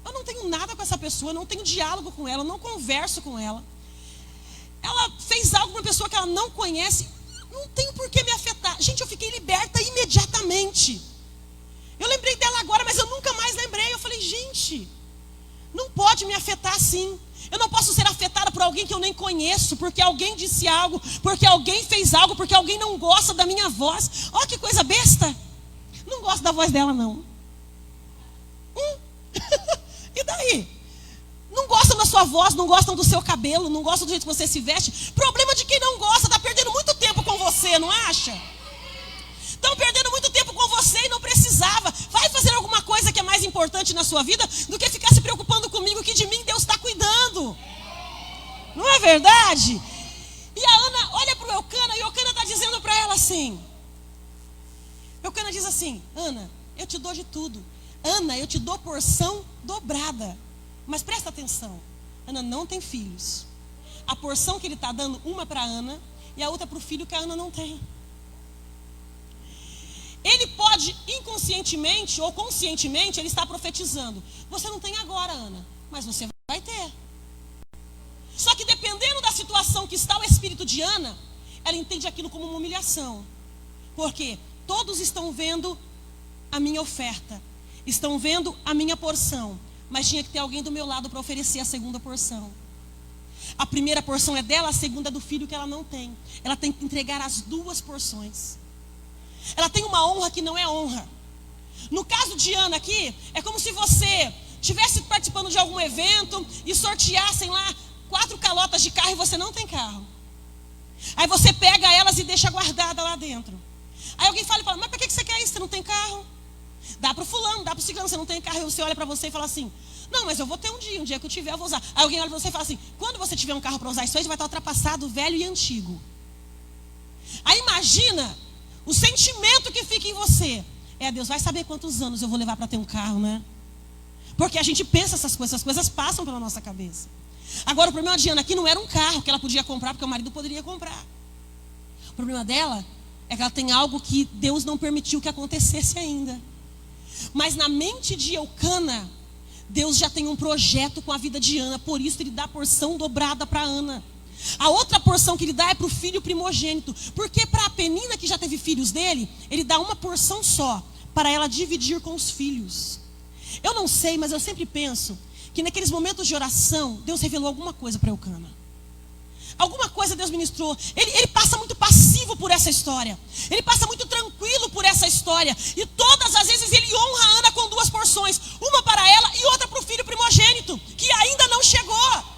[SPEAKER 1] Eu não tenho nada com essa pessoa, eu não tenho diálogo com ela, eu não converso com ela. Ela fez algo com uma pessoa que ela não conhece, não tem por que me afetar. Gente, eu fiquei liberta imediatamente. Eu lembrei dela agora, mas eu nunca mais lembrei. Eu falei, gente, não pode me afetar assim. Eu não posso ser afetada por alguém que eu nem conheço, porque alguém disse algo, porque alguém fez algo, porque alguém não gosta da minha voz. Olha que coisa besta. Não gosto da voz dela, não. E daí? Não gostam da sua voz, não gostam do seu cabelo, não gostam do jeito que você se veste. Problema de quem não gosta, está perdendo muito tempo com você, não acha? Estão perdendo muito tempo com você e não precisava. Vai fazer alguma coisa que é mais importante na sua vida do que ficar se preocupando comigo, que de mim Deus está cuidando. Não é verdade? E a Ana olha para o Eucana e o Eucana está dizendo para ela assim. Eucana diz assim, Ana, eu te dou de tudo. Ana, eu te dou porção dobrada. Mas presta atenção, Ana não tem filhos. A porção que ele está dando, uma para Ana e a outra para o filho que a Ana não tem. Ele pode inconscientemente ou conscientemente, ele está profetizando. Você não tem agora, Ana, mas você vai ter. Só que dependendo da situação que está o espírito de Ana, ela entende aquilo como uma humilhação. Porque todos estão vendo a minha oferta. Estão vendo a minha porção, mas tinha que ter alguém do meu lado para oferecer a segunda porção. A primeira porção é dela, a segunda é do filho que ela não tem. Ela tem que entregar as duas porções. Ela tem uma honra que não é honra. No caso de Ana aqui, é como se você estivesse participando de algum evento e sorteassem lá 4 calotas de carro e você não tem carro. Aí você pega elas e deixa guardada lá dentro. Aí alguém fala, mas para que você quer isso? Você não tem carro? Dá para o fulano, dá para o ciclano, você não tem carro. E você olha para você e fala assim, não, mas eu vou ter um dia que eu tiver eu vou usar. Aí alguém olha para você e fala assim, quando você tiver um carro para usar isso aí, vai estar ultrapassado, velho e antigo. Aí imagina o sentimento que fica em você. Deus vai saber quantos anos eu vou levar para ter um carro, né? Porque a gente pensa essas coisas passam pela nossa cabeça. Agora o problema de Ana aqui não era um carro que ela podia comprar, porque o marido poderia comprar. O problema dela é que ela tem algo que Deus não permitiu que acontecesse ainda. Mas na mente de Eucana, Deus já tem um projeto com a vida de Ana. Por isso ele dá a porção dobrada para Ana. A outra porção que ele dá é para o filho primogênito. Porque para a Penina, que já teve filhos dele, ele dá uma porção só, para ela dividir com os filhos. Eu não sei, mas eu sempre penso que naqueles momentos de oração, Deus revelou alguma coisa para Eucana. Alguma coisa Deus ministrou. Ele passa muito passivo por essa história. Ele passa muito tranquilo por essa história. E todas as vezes ele honra a Ana com duas porções. Uma para ela e outra para o filho primogênito, que ainda não chegou.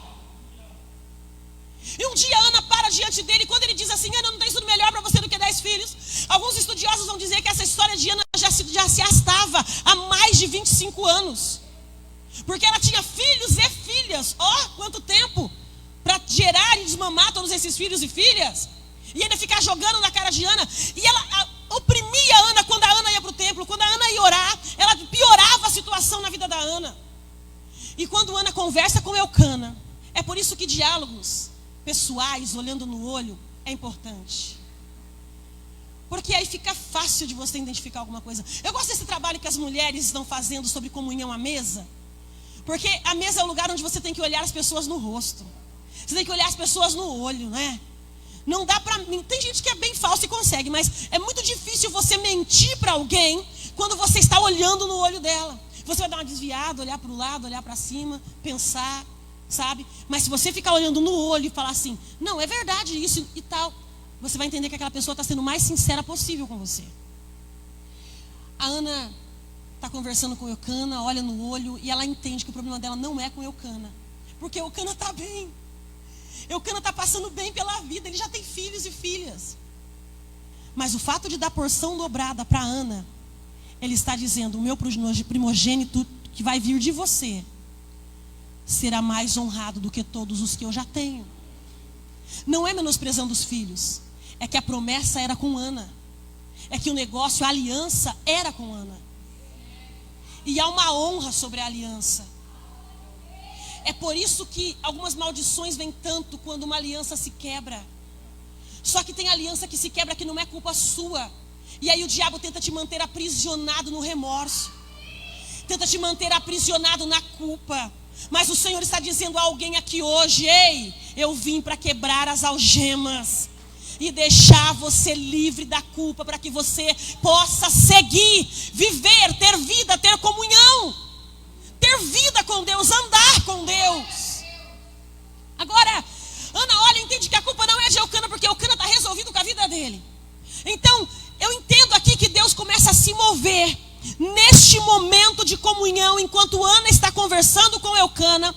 [SPEAKER 1] E um dia a Ana para diante dele, quando ele diz assim: Ana, não tem tudo melhor para você do que 10 filhos. Alguns estudiosos vão dizer que essa história de Ana já se arrastava há mais de 25 anos. Porque ela tinha filhos e filhas. Quanto tempo para gerar e desmamar todos esses filhos e filhas. E ainda ficar jogando na cara de Ana. E ela oprimia a Ana quando a Ana ia para o templo. Quando a Ana ia orar, ela piorava a situação na vida da Ana. E quando Ana conversa com Eucana, é por isso que diálogos pessoais, olhando no olho, é importante. Porque aí fica fácil de você identificar alguma coisa. Eu gosto desse trabalho que as mulheres estão fazendo sobre comunhão à mesa. Porque a mesa é o lugar onde você tem que olhar as pessoas no rosto. Você tem que olhar as pessoas no olho, né? Não dá pra... Tem gente que é bem falsa e consegue, mas é muito difícil você mentir para alguém quando você está olhando no olho dela. Você vai dar uma desviada, olhar para o lado, olhar para cima, pensar, sabe? Mas se você ficar olhando no olho e falar assim, não, é verdade isso e tal, você vai entender que aquela pessoa está sendo o mais sincera possível com você. A Ana está conversando com Eucana, olha no olho e ela entende que o problema dela não é com Eucana. Porque Eucana está bem. Eucana está passando bem pela vida, ele já tem filhos e filhas. Mas o fato de dar porção dobrada para Ana, ele está dizendo, o meu primogênito que vai vir de você será mais honrado do que todos os que eu já tenho. Não é menosprezando os filhos, é que a promessa era com Ana. É que o negócio, a aliança era com Ana. E há uma honra sobre a aliança. É por isso que algumas maldições vêm tanto quando uma aliança se quebra. Só que tem aliança que se quebra que não é culpa sua. E aí o diabo tenta te manter aprisionado no remorso. Tenta te manter aprisionado na culpa. Mas o Senhor está dizendo a alguém aqui hoje: ei, eu vim para quebrar as algemas e deixar você livre da culpa, para que você possa seguir, viver, ter vida, ter comunhão, ter vida com Deus, andar com Deus. Agora, Ana olha e entende que a culpa não é de Eucana, porque Eucana está resolvido com a vida dele. Então, eu entendo aqui que Deus começa a se mover neste momento de comunhão, enquanto Ana está conversando com Eucana.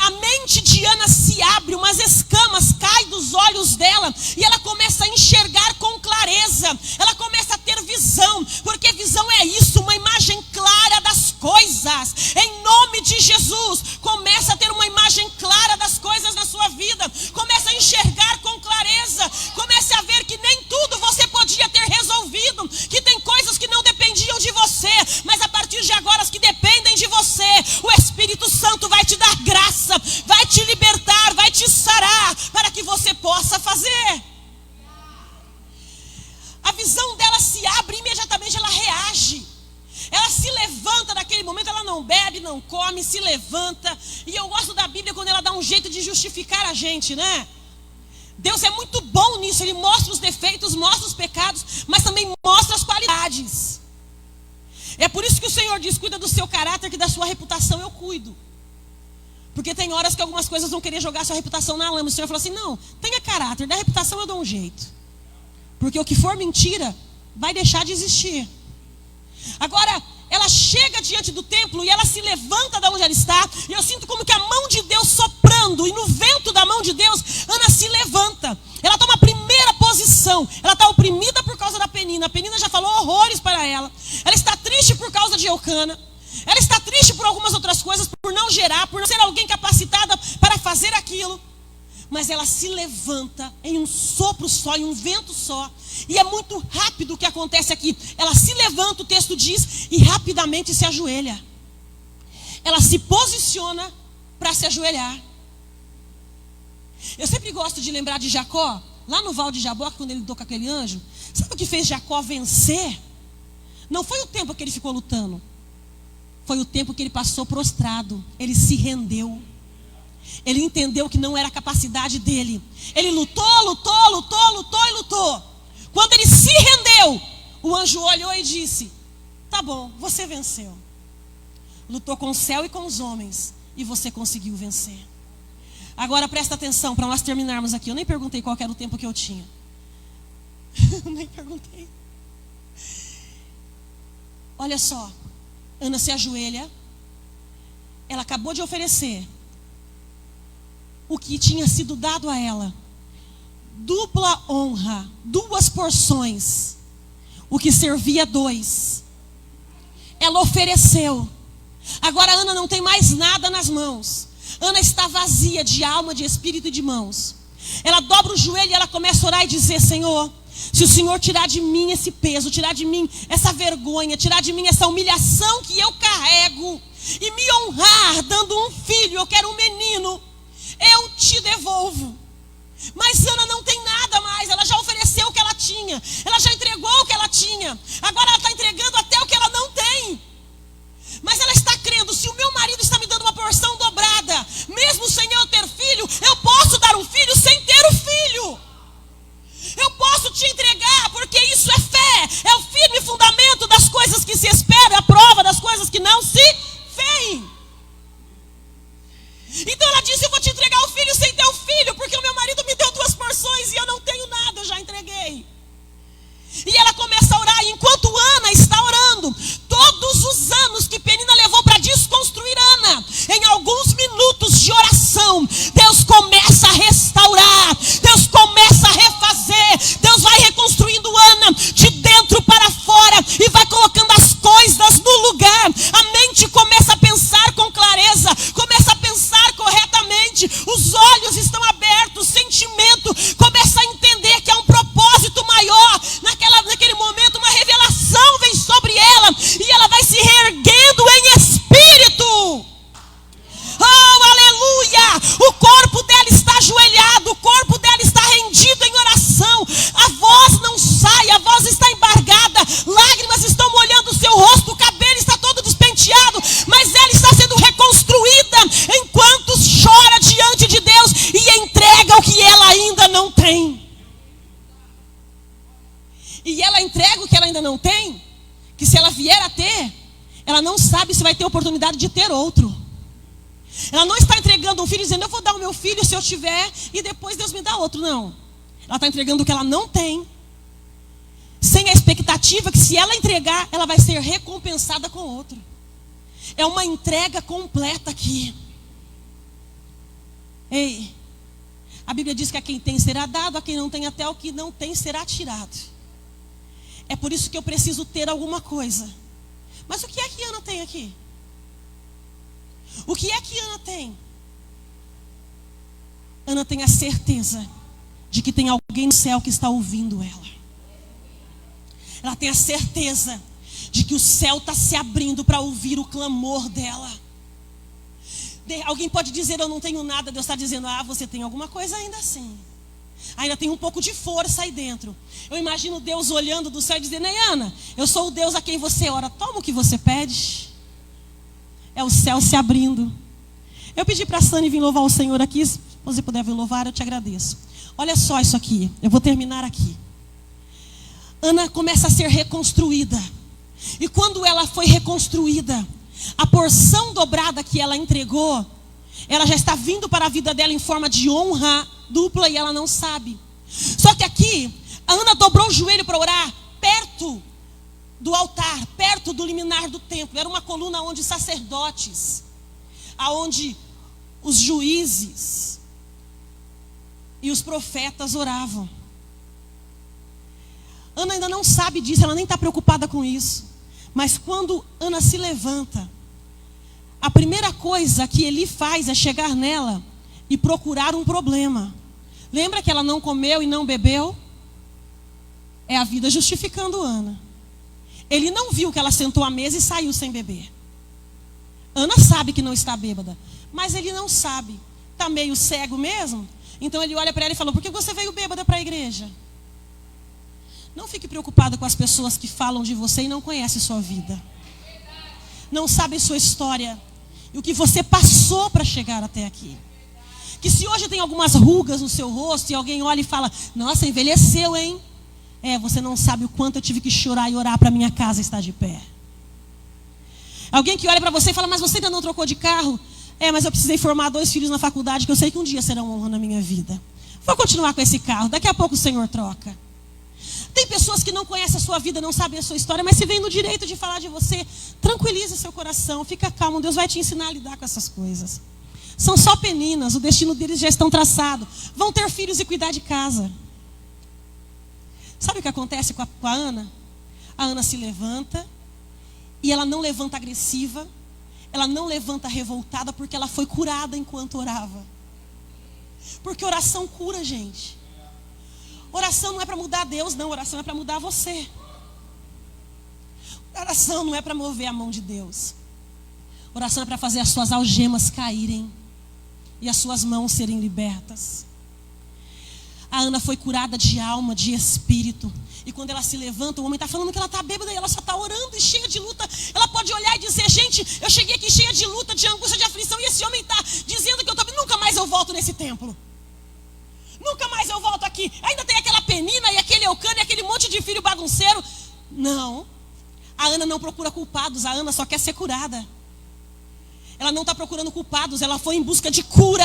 [SPEAKER 1] A mente de Ana se abre, umas escamas caem dos olhos dela e ela começa a enxergar com clareza. Ela começa a ter visão, porque visão é isso, uma imagem clara das coisas. Em nome de Jesus, começa a ter uma imagem clara das coisas na sua vida. Começa a enxergar com clareza. Comece a ver que nem tudo você podia ter resolvido, que tem coisas que não dependiam de você, mas a partir de agora as que dependem de você, o Espírito Santo vai te dar graça, vai te libertar, vai te sarar, para que você possa fazer. A visão dela se abre, imediatamente ela reage. Ela se levanta naquele momento, ela não bebe, não come, se levanta. E eu gosto da Bíblia quando ela dá um jeito de justificar a gente, né? Deus é muito bom nisso, Ele mostra os defeitos, mostra os pecados, mas também mostra as qualidades. É por isso que o Senhor diz, cuida do seu caráter, que da sua reputação eu cuido. Porque tem horas que algumas coisas vão querer jogar sua reputação na lama. O Senhor falou assim, não, tenha caráter, da reputação eu dou um jeito. Porque o que for mentira, vai deixar de existir. Agora, ela chega diante do templo e ela se levanta da onde ela está. E eu sinto como que a mão de Deus soprando. E no vento da mão de Deus, Ana se levanta. Ela toma a primeira posição. Ela está oprimida por causa da Penina. A Penina já falou horrores para ela. Ela está triste por causa de Eucana. Ela está triste por algumas outras coisas, por não gerar, por não ser alguém capacitada para fazer aquilo. Mas ela se levanta em um sopro só, em um vento só. E é muito rápido o que acontece aqui. Ela se levanta, o texto diz, e rapidamente se ajoelha. Ela se posiciona para se ajoelhar. Eu sempre gosto de lembrar de Jacó, lá no Val de Jaboque, quando ele lutou com aquele anjo. Sabe o que fez Jacó vencer? Não foi o tempo que ele ficou lutando. Foi o tempo que ele passou prostrado. Ele se rendeu. Ele entendeu que não era a capacidade dele. Ele lutou, lutou, lutou, lutou e lutou. Quando ele se rendeu, o anjo olhou e disse: tá bom, você venceu. Lutou com o céu e com os homens, e você conseguiu vencer. Agora presta atenção, para nós terminarmos aqui. Eu nem perguntei qual era o tempo que eu tinha. Nem perguntei. Olha só, Ana se ajoelha. Ela acabou de oferecer o que tinha sido dado a ela. Dupla honra, 2 porções. O que servia 2. Ela ofereceu. Agora Ana não tem mais nada nas mãos. Ana está vazia de alma, de espírito e de mãos. Ela dobra o joelho e ela começa a orar e dizer: Senhor, se o Senhor tirar de mim esse peso, tirar de mim essa vergonha, tirar de mim essa humilhação que eu carrego e me honrar dando um filho, eu quero um menino, eu te devolvo. Mas Ana não tem nada mais. Ela já ofereceu o que ela tinha, ela já entregou o que ela tinha. Agora ela está entregando até o que ela não tem. Mas ela está crendo: se o meu marido está me dando uma porção dobrada, mesmo sem eu ter filho, eu posso dar um filho sem ter o filho. Eu posso te entregar, porque isso é fé. É o firme fundamento das coisas que se esperam, é a prova das coisas que não se veem. Então ela disse: eu vou te entregar o filho sem ter o filho, porque o meu marido me deu 2 porções e eu não tenho nada, eu já entreguei. E ela começa a orar, e enquanto Ana está orando, todos os anos que Penina levou para desconstruir Ana, em alguns minutos de oração, Deus começa a restaurar, Deus começa a refazer, Deus vai reconstruindo Ana de dentro para fora e vai colocando as coisas no lugar. A mente começa a pensar com clareza, começa a pensar corretamente, os olhos estão abertos, o sentimento começa a entender que há um propósito maior. Naquele momento uma revelação vem sobre ela e ela vai se reerguendo em espírito. Oh, aleluia! O corpo dela está ajoelhado, o corpo dela está rendido em oração. A voz não sai, a voz está embargada, lágrimas estão molhando o seu rosto, o cabelo está todo despenteado, mas ela está sendo reconstruída enquanto chora diante de Deus e entrega o que ela ainda não tem. E ela entrega o que ela ainda não tem, que se ela vier a ter, ela não sabe se vai ter oportunidade de ter outro. Ela não está entregando um filho dizendo: eu vou dar o meu filho se eu tiver e depois Deus me dá outro. Não. Ela está entregando o que ela não tem, sem a expectativa que se ela entregar, ela vai ser recompensada com outro. É uma entrega completa aqui. Ei, a Bíblia diz que a quem tem será dado, a quem não tem até o que não tem será tirado. É por isso que eu preciso ter alguma coisa. Mas o que é que Ana tem aqui? O que é que Ana tem? Ana tem a certeza de que tem alguém no céu que está ouvindo ela. Ela tem a certeza de que o céu está se abrindo para ouvir o clamor dela. Alguém pode dizer: eu não tenho nada. Deus está dizendo: ah, você tem alguma coisa ainda assim. Ainda tem um pouco de força aí dentro. Eu imagino Deus olhando do céu e dizendo: ei, Ana, eu sou o Deus a quem você ora. Toma o que você pede. É o céu se abrindo. Eu pedi para a Sani vir louvar o Senhor aqui. Se você puder vir louvar, eu te agradeço. Olha só isso aqui. Eu vou terminar aqui. Ana começa a ser reconstruída. E quando ela foi reconstruída, a porção dobrada que ela entregou, ela já está vindo para a vida dela em forma de honra dupla e ela não sabe. Só que aqui, a Ana dobrou o joelho para orar perto do altar, perto do liminar do templo. Era uma coluna onde sacerdotes, aonde os juízes e os profetas oravam. Ana ainda não sabe disso, ela nem está preocupada com isso. Mas quando Ana se levanta, a primeira coisa que Eli faz é chegar nela e procurar um problema. Lembra que ela não comeu e não bebeu? É a vida justificando Ana. Ele não viu que ela sentou à mesa e saiu sem beber. Ana sabe que não está bêbada, mas ele não sabe. Está meio cego mesmo? Então ele olha para ela e fala: por que você veio bêbada para a igreja? Não fique preocupada com as pessoas que falam de você e não conhecem sua vida. Não sabem sua história e o que você passou para chegar até aqui. Que se hoje tem algumas rugas no seu rosto e alguém olha e fala, nossa, envelheceu, hein? Você não sabe o quanto eu tive que chorar e orar para minha casa estar de pé. Alguém que olha para você e fala, mas você ainda não trocou de carro? Mas eu precisei formar 2 filhos na faculdade que eu sei que um dia serão honra na minha vida. Vou continuar com esse carro, daqui a pouco o Senhor troca. Tem pessoas que não conhecem a sua vida, não sabem a sua história, mas se vem no direito de falar de você, tranquiliza seu coração, fica calmo, Deus vai te ensinar a lidar com essas coisas. São só peninas, o destino deles já estão traçado. Vão ter filhos e cuidar de casa. Sabe o que acontece com a Ana? A Ana se levanta e ela não levanta agressiva, ela não levanta revoltada porque ela foi curada enquanto orava. Porque oração cura, gente. Oração não é para mudar Deus, não. Oração é para mudar você. Oração não é para mover a mão de Deus. Oração é para fazer as suas algemas caírem e as suas mãos serem libertas. A Ana foi curada de alma, de espírito. E quando ela se levanta, o homem está falando que ela está bêbada e ela só está orando e cheia de luta. Ela pode olhar e dizer, gente, eu cheguei aqui cheia de luta, de angústia, de aflição. E esse homem está dizendo que nunca mais eu volto nesse templo. Nunca mais eu volto aqui. Ainda tem aquela Penina e aquele Eucana e aquele monte de filho bagunceiro. Não. A Ana não procura culpados. A Ana só quer ser curada. Ela não está procurando culpados. Ela foi em busca de cura.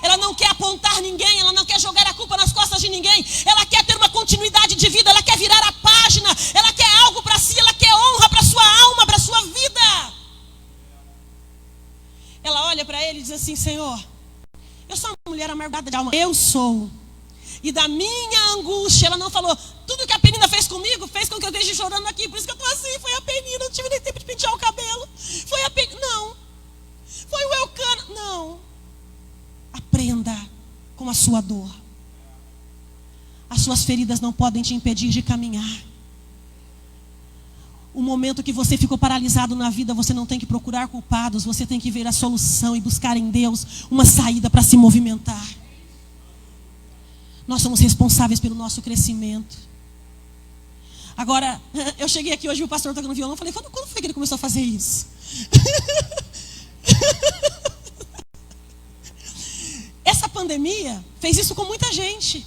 [SPEAKER 1] Ela não quer apontar ninguém. Ela não quer jogar a culpa nas costas de ninguém. Ela quer ter uma continuidade de vida. Ela quer virar a página. Ela quer algo para si. Ela quer honra para sua alma, para sua vida. Ela olha para ele e diz assim, Senhor, eu sou uma mulher amargurada de alma. Eu sou. E da minha angústia, ela não falou, tudo que a Penina fez comigo, fez com que eu esteja chorando aqui. Por isso que eu estou assim, foi a Penina, não tive nem tempo de pentear o cabelo. Foi a Penina, não. Foi o Eucana, não. Aprenda com a sua dor. As suas feridas não podem te impedir de caminhar. O momento que você ficou paralisado na vida, você não tem que procurar culpados, você tem que ver a solução e buscar em Deus uma saída para se movimentar. Nós somos responsáveis pelo nosso crescimento. Agora, eu cheguei aqui hoje, o pastor tocando violão, eu falei, quando foi que ele começou a fazer isso? Essa pandemia fez isso com muita gente.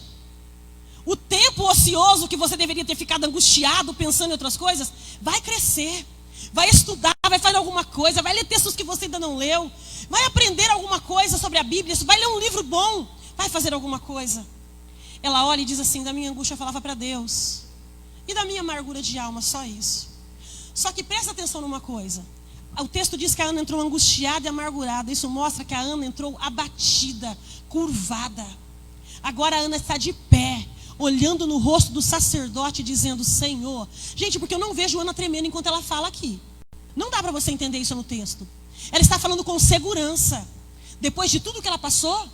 [SPEAKER 1] O tempo ocioso que você deveria ter ficado angustiado, pensando em outras coisas, vai crescer. Vai estudar, vai fazer alguma coisa, vai ler textos que você ainda não leu, vai aprender alguma coisa sobre a Bíblia, vai ler um livro bom, vai fazer alguma coisa. Ela olha e diz assim, da minha angústia eu falava para Deus. E da minha amargura de alma, só isso. Só que presta atenção numa coisa. O texto diz que a Ana entrou angustiada e amargurada. Isso mostra que a Ana entrou abatida, curvada. Agora a Ana está de pé, olhando no rosto do sacerdote, dizendo, Senhor. Gente, porque eu não vejo a Ana tremendo enquanto ela fala aqui. Não dá para você entender isso no texto. Ela está falando com segurança. Depois de tudo que ela passou,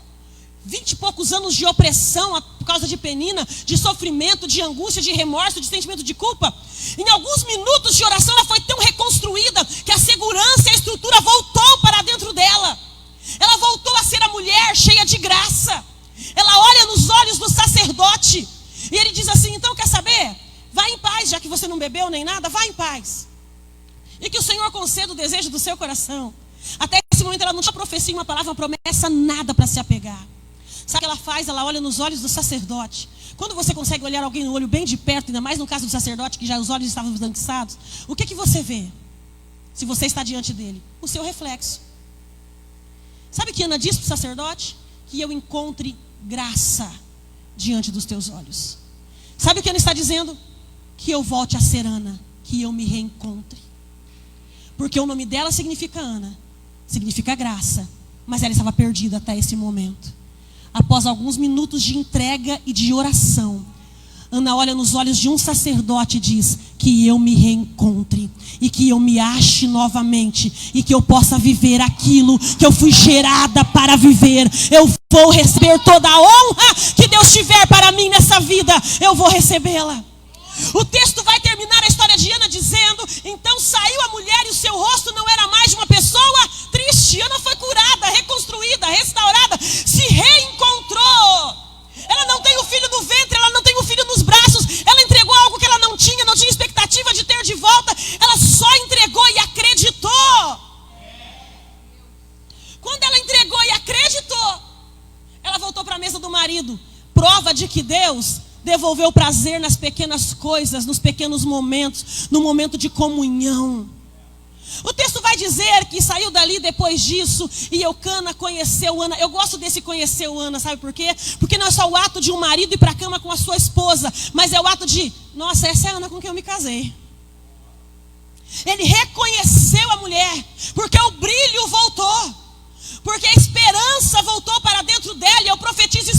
[SPEAKER 1] 20 e poucos anos de opressão por causa de Penina, de sofrimento, de angústia, de remorso, de sentimento de culpa. Em alguns minutos de oração ela foi tão reconstruída que a segurança e a estrutura voltou para dentro dela. Ela voltou a ser a mulher cheia de graça. Ela olha nos olhos do sacerdote e ele diz assim, então quer saber? Vai em paz, já que você não bebeu nem nada, vai em paz. E que o Senhor conceda o desejo do seu coração. Até esse momento ela não tinha profecia, uma palavra, uma promessa, nada para se apegar. Sabe o que ela faz? Ela olha nos olhos do sacerdote. Quando você consegue olhar alguém no olho bem de perto, ainda mais no caso do sacerdote, que já os olhos estavam esbranquiçados, o que você vê? Se você está diante dele? O seu reflexo. Sabe o que Ana disse para o sacerdote? Que eu encontre graça diante dos teus olhos. Sabe o que Ana está dizendo? Que eu volte a ser Ana, que eu me reencontre. Porque o nome dela significa Ana, significa graça, mas ela estava perdida até esse momento. Após alguns minutos de entrega e de oração, Ana olha nos olhos de um sacerdote e diz, que eu me reencontre e que eu me ache novamente e que eu possa viver aquilo que eu fui gerada para viver. Eu vou receber toda a honra que Deus tiver para mim nessa vida, eu vou recebê-la. O texto vai terminar a história de Ana dizendo, então saiu a mulher e o seu rosto não era mais de uma pessoa triste. Ana foi curada, reconstruída, restaurada, se reencontrou. Ela não tem o filho no ventre, ela não tem o filho nos braços, ela entregou algo que ela não tinha expectativa de ter de volta, ela só entregou e acreditou. Quando ela entregou e acreditou, marido, prova de que Deus devolveu prazer nas pequenas coisas, nos pequenos momentos, no momento de comunhão. O texto vai dizer que saiu dali depois disso e Eucana conheceu Ana. Eu gosto desse conheceu Ana, sabe por quê? Porque não é só o ato de um marido ir para a cama com a sua esposa, mas é o ato de, nossa, essa é a Ana com quem eu me casei. Ele reconheceu a mulher, porque o brilho voltou, porque a esperança voltou para dentro dela. E eu profetizo